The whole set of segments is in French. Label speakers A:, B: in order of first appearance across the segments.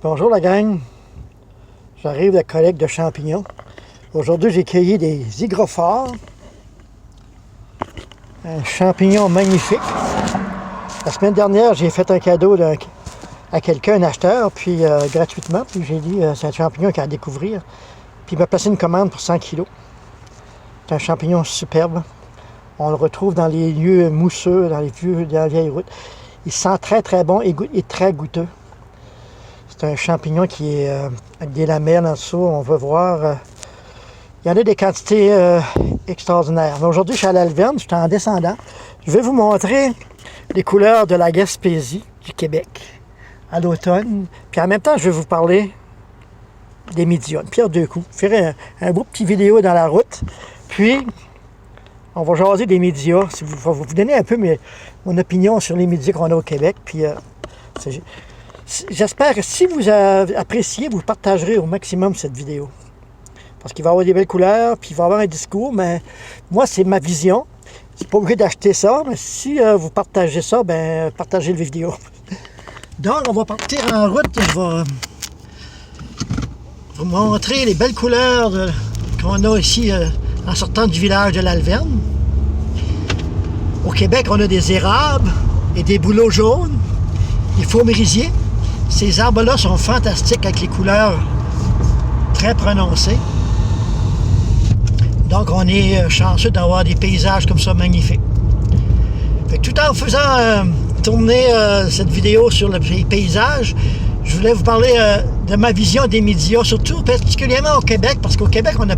A: Bonjour la gang, j'arrive de collecte de champignons. Aujourd'hui j'ai cueilli des hygrophores, un champignon magnifique. La semaine dernière j'ai fait un cadeau à quelqu'un, un acheteur, puis gratuitement, puis j'ai dit c'est un champignon qu'il a à découvrir. Puis il m'a placé une commande pour 100 kg. C'est un champignon superbe. On le retrouve dans les lieux mousseux, dans la vieille route. Il sent très très bon et très goûteux. C'est un champignon qui est avec des lamelles en dessous. On va voir. Il y en a des quantités extraordinaires. Mais aujourd'hui, je suis à l'Alverne, je suis en descendant. Je vais vous montrer les couleurs de la Gaspésie, du Québec, à l'automne. Puis en même temps, je vais vous parler des médias, une pierre deux coups. Je ferai un beau petit vidéo dans la route. Puis, on va jaser des médias. Je vais vous donner un peu mon opinion sur les médias qu'on a au Québec. Puis, j'espère que si vous avez apprécié, vous partagerez au maximum cette vidéo. Parce qu'il va y avoir des belles couleurs, puis il va y avoir un discours, mais moi, c'est ma vision. C'est pas obligé d'acheter ça, mais si vous partagez ça, ben partagez la vidéo. Donc, on va partir en route. Je vais vous montrer les belles couleurs qu'on a ici en sortant du village de l'Alverne. Au Québec, on a des érables et des bouleaux jaunes, des faux-mérisiers. Ces arbres-là sont fantastiques avec les couleurs très prononcées. Donc, on est chanceux d'avoir des paysages comme ça magnifiques. Fait que tout en faisant tourner cette vidéo sur le paysage, je voulais vous parler de ma vision des médias, surtout particulièrement au Québec, parce qu'au Québec, on n'a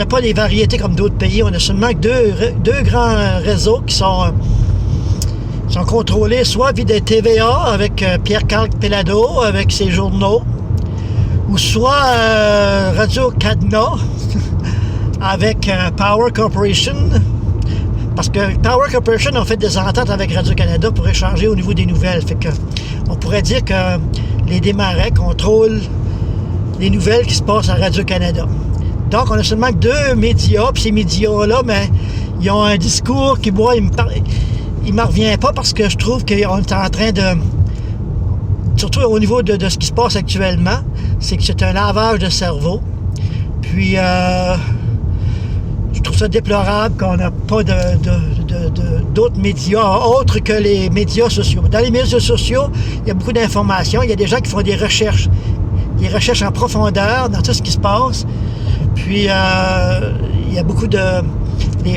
A: pas des variétés comme d'autres pays. On a seulement deux grands réseaux qui sont contrôlés soit via TVA avec Pierre-Carl Pellado, avec ses journaux, ou soit Radio-Canada avec Power Corporation. Parce que Power Corporation a fait des ententes avec Radio-Canada pour échanger au niveau des nouvelles. Fait que on pourrait dire que les Desmarais contrôlent les nouvelles qui se passent à Radio-Canada. Donc, on a seulement deux médias, puis ces médias-là, mais ils ont un discours qui, moi, il me revient pas parce que je trouve qu'on est en train de... Surtout au niveau de ce qui se passe actuellement, c'est que c'est un lavage de cerveau. Puis, je trouve ça déplorable qu'on n'a pas d'autres médias autres que les médias sociaux. Dans les médias sociaux, il y a beaucoup d'informations. Il y a des gens qui font des recherches en profondeur dans tout ce qui se passe. Puis, il y a beaucoup de...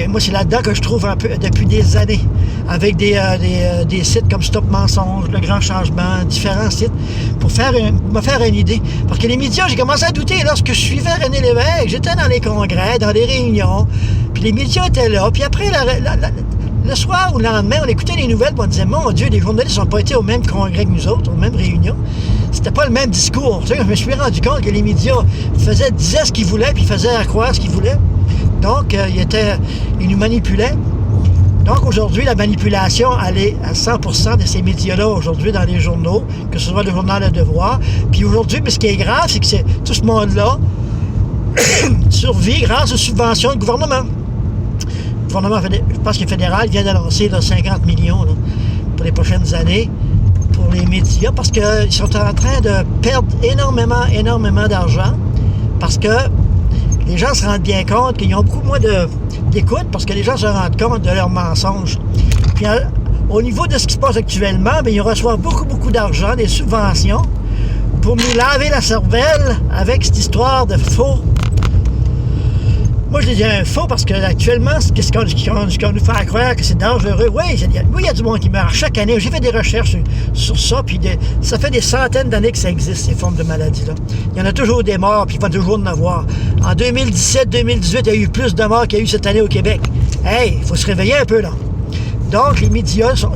A: moi, c'est là-dedans que je trouve un peu depuis des années, avec des sites comme Stop Mensonge, Le Grand Changement, différents sites, pour me faire une idée. Parce que les médias, j'ai commencé à douter lorsque je suivais René Lévesque, j'étais dans les congrès, dans les réunions, puis les médias étaient là, puis après, le soir ou le lendemain, on écoutait les nouvelles, puis on disait, mon Dieu, les journalistes n'ont pas été au même congrès que nous autres, aux mêmes réunions. C'était pas le même discours. Tu sais, je me suis rendu compte que les médias disaient ce qu'ils voulaient, puis faisaient croire ce qu'ils voulaient. Donc, ils nous manipulaient. Donc, aujourd'hui, la manipulation, elle est à 100% de ces médias-là, aujourd'hui, dans les journaux, que ce soit le journal Le Devoir. Puis aujourd'hui, ce qui est grave, c'est que tout ce monde-là survit grâce aux subventions du gouvernement. Le gouvernement, je pense que le fédéral vient d'annoncer 50 millions là, pour les prochaines années pour les médias, parce qu'ils sont en train de perdre énormément d'argent, parce que les gens se rendent bien compte qu'ils ont beaucoup moins d'écoute parce que les gens se rendent compte de leurs mensonges. Puis au niveau de ce qui se passe actuellement, bien, ils reçoivent beaucoup d'argent, des subventions, pour nous laver la cervelle avec cette histoire de faux. Moi, je dis un faux parce que actuellement, ce qu'on nous fait croire que c'est dangereux. Oui, il y a du monde qui meurt chaque année. J'ai fait des recherches sur ça, puis ça fait des centaines d'années que ça existe, ces formes de maladies-là. Il y en a toujours des morts, puis il va toujours en avoir. En 2017-2018, il y a eu plus de morts qu'il y a eu cette année au Québec. Hey, il faut se réveiller un peu, là. Donc, les médias sont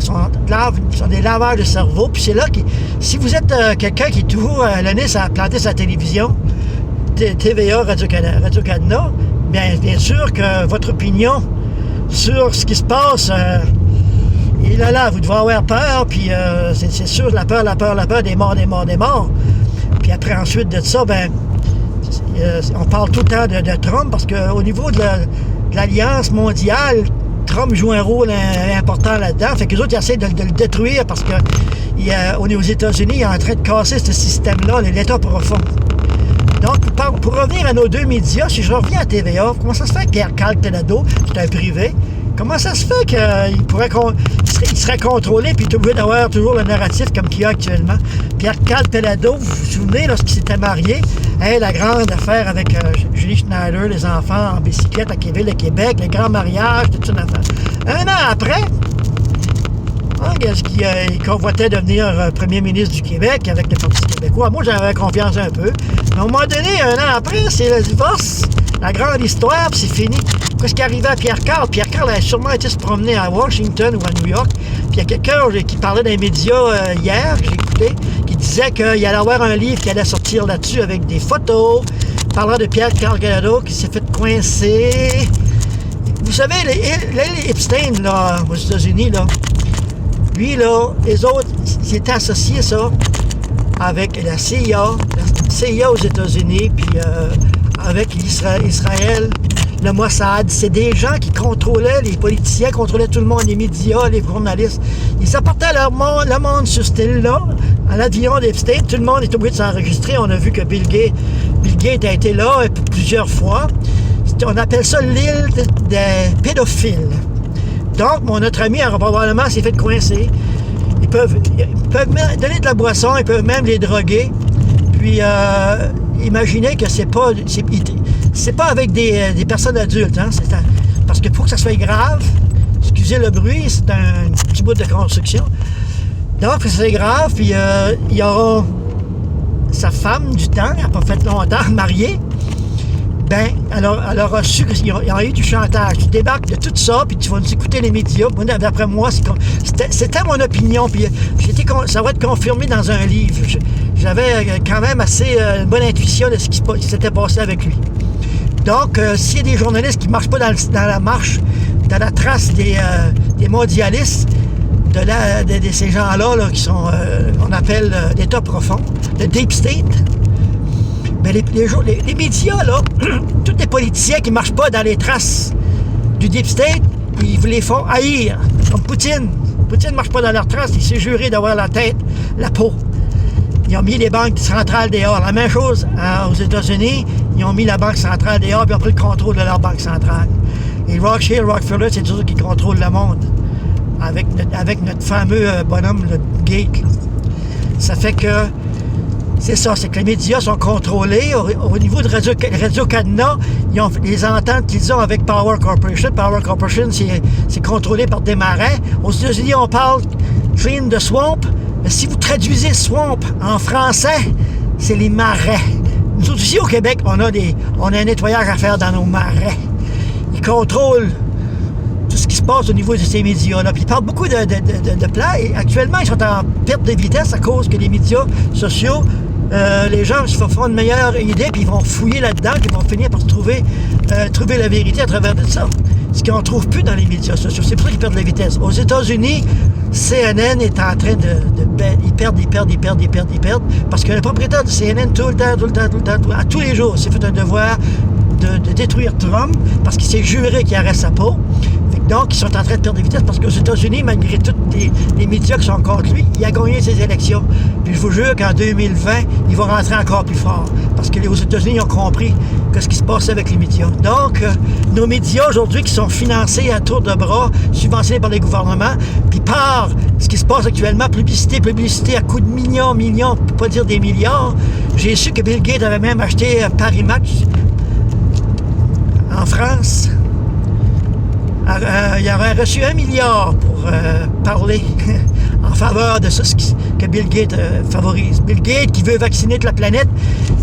A: des lavages de cerveau, puis c'est là que, si vous êtes quelqu'un qui est toujours le nez à planter sa télévision, TVA, Radio-Canada, bien sûr que votre opinion sur ce qui se passe, il est là, vous devez avoir peur, puis c'est sûr, la peur, des morts. Puis après, ensuite de ça, on parle tout le temps de Trump, parce qu'au niveau de l'Alliance mondiale, Trump joue un rôle important là-dedans. Fait que les autres, ils essaient de le détruire parce que on est aux États-Unis, il est en train de casser ce système-là, l'État profond. Donc, pour revenir à nos deux médias, si je reviens à TVA, comment ça se fait que Pierre-Carl Pelado, c'est un privé, comment ça se fait qu'il serait contrôlé puis il est obligé d'avoir toujours le narratif comme qu'il y a actuellement? Pierre-Carl Pelado, vous vous souvenez, lorsqu'il s'était marié, la grande affaire avec Julie Schneider, les enfants en bicyclette à Québec, le Québec, le grand mariage, toute une affaire. Un an après, il convoitait devenir premier ministre du Québec avec le Parti québécois. Moi, j'avais confiance un peu. Mais à un moment donné, un an après, c'est le divorce, la grande histoire, puis c'est fini. Qu'est-ce qui arrivait à Pierre-Carl? Pierre-Carl a sûrement été se promener à Washington ou à New York. Puis il y a quelqu'un qui parlait dans les médias hier, que j'ai écouté, qui disait qu'il allait avoir un livre qui allait sortir là-dessus avec des photos, parlant de Pierre-Carl Pelado qui s'est fait coincer. Vous savez, les Epstein, là, aux États-Unis, là, lui, là, les autres, ils étaient associés, ça, avec la CIA aux États-Unis, puis avec Israël, le Mossad. C'est des gens qui contrôlaient, les politiciens contrôlaient tout le monde, les médias, les journalistes. Ils apportaient le monde sur cette île-là, à l'avion d'Epstein. Tout le monde est obligé de s'enregistrer. On a vu que Bill Gates a été là plusieurs fois. On appelle ça l'île des pédophiles. Donc, notre ami, probablement, s'est fait coincer. Ils peuvent donner de la boisson, ils peuvent même les droguer. Puis, imaginez que c'est pas avec des personnes adultes. Hein, parce que pour que ça soit grave, excusez le bruit, c'est un petit bout de construction. Donc, c'est grave, puis il y aura sa femme du temps, elle n'a pas fait longtemps, mariée. Ben, alors, elle aura su qu'il y a eu du chantage. Tu débarques de tout ça, puis tu vas nous écouter les médias. D'après moi, c'était mon opinion, puis ça va être confirmé dans un livre. J'avais quand même assez une bonne intuition de ce qui s'était passé avec lui. Donc, s'il y a des journalistes qui ne marchent pas dans la marche, dans la trace des mondialistes, de ces gens-là là, qui sont, on appelle l'État profond, le Deep State, mais les médias, là, tous les politiciens qui ne marchent pas dans les traces du Deep State, ils les font haïr, comme Poutine. Poutine ne marche pas dans leurs traces, il s'est juré d'avoir la tête, la peau. Ils ont mis les banques centrales dehors. La même chose aux États-Unis, ils ont mis la banque centrale dehors, puis ils ont pris le contrôle de leur banque centrale. Et Rothschild, Rockefeller, c'est eux qui contrôlent le monde, avec notre fameux bonhomme, le Gates. Là. Ça fait que c'est ça, c'est que les médias sont contrôlés. Au niveau de Radio-Canada, ils ont les ententes qu'ils ont avec Power Corporation. Power Corporation, c'est contrôlé par des marais. Aux États-Unis, on parle clean de swamp. Mais si vous traduisez swamp en français, c'est les marais. Nous autres, ici au Québec, on a un nettoyage à faire dans nos marais. Ils contrôlent tout ce qui se passe au niveau de ces médias-là. Puis ils parlent beaucoup de plans. Et actuellement, ils sont en perte de vitesse à cause que les médias sociaux, les gens se font une meilleure idée, puis ils vont fouiller là-dedans, puis ils vont finir par trouver la vérité à travers de ça. Ce qu'on ne trouve plus dans les médias sociaux. C'est pour ça qu'ils perdent la vitesse. Aux États-Unis, CNN est en train ils perdent. Parce que le propriétaire de CNN, tout le temps, à tous les jours, s'est fait un devoir de détruire Trump parce qu'il s'est juré qu'il arrête sa peau. Donc, ils sont en train de perdre de vitesse parce qu'aux États-Unis, malgré tous les médias qui sont contre lui, il a gagné ses élections. Puis je vous jure qu'en 2020, il va rentrer encore plus fort. Parce que aux États-Unis, ils ont compris ce qui se passait avec les médias. Donc, nos médias aujourd'hui qui sont financés à tour de bras, subventionnés par les gouvernements, puis par ce qui se passe actuellement, publicité à coups de millions, pour pas dire des milliards. J'ai su que Bill Gates avait même acheté Paris Match en France. Il aurait reçu 1 milliard pour parler en faveur de ça que Bill Gates favorise. Bill Gates qui veut vacciner toute la planète,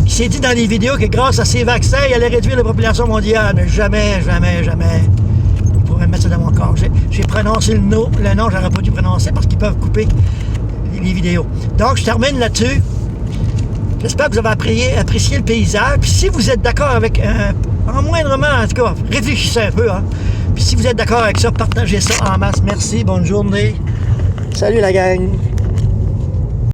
A: qui s'est dit dans les vidéos que grâce à ces vaccins, il allait réduire la population mondiale. Mais jamais. Il pourrait mettre ça dans mon corps. J'ai prononcé le nom, j'aurais pas dû prononcer parce qu'ils peuvent couper les vidéos. Donc, je termine là-dessus. J'espère que vous avez apprécié le paysage. Puis si vous êtes d'accord avec, en moindrement, en tout cas, réfléchissez un peu, hein. Puis si vous êtes d'accord avec ça, partagez ça en masse. Merci, bonne journée. Salut la gang.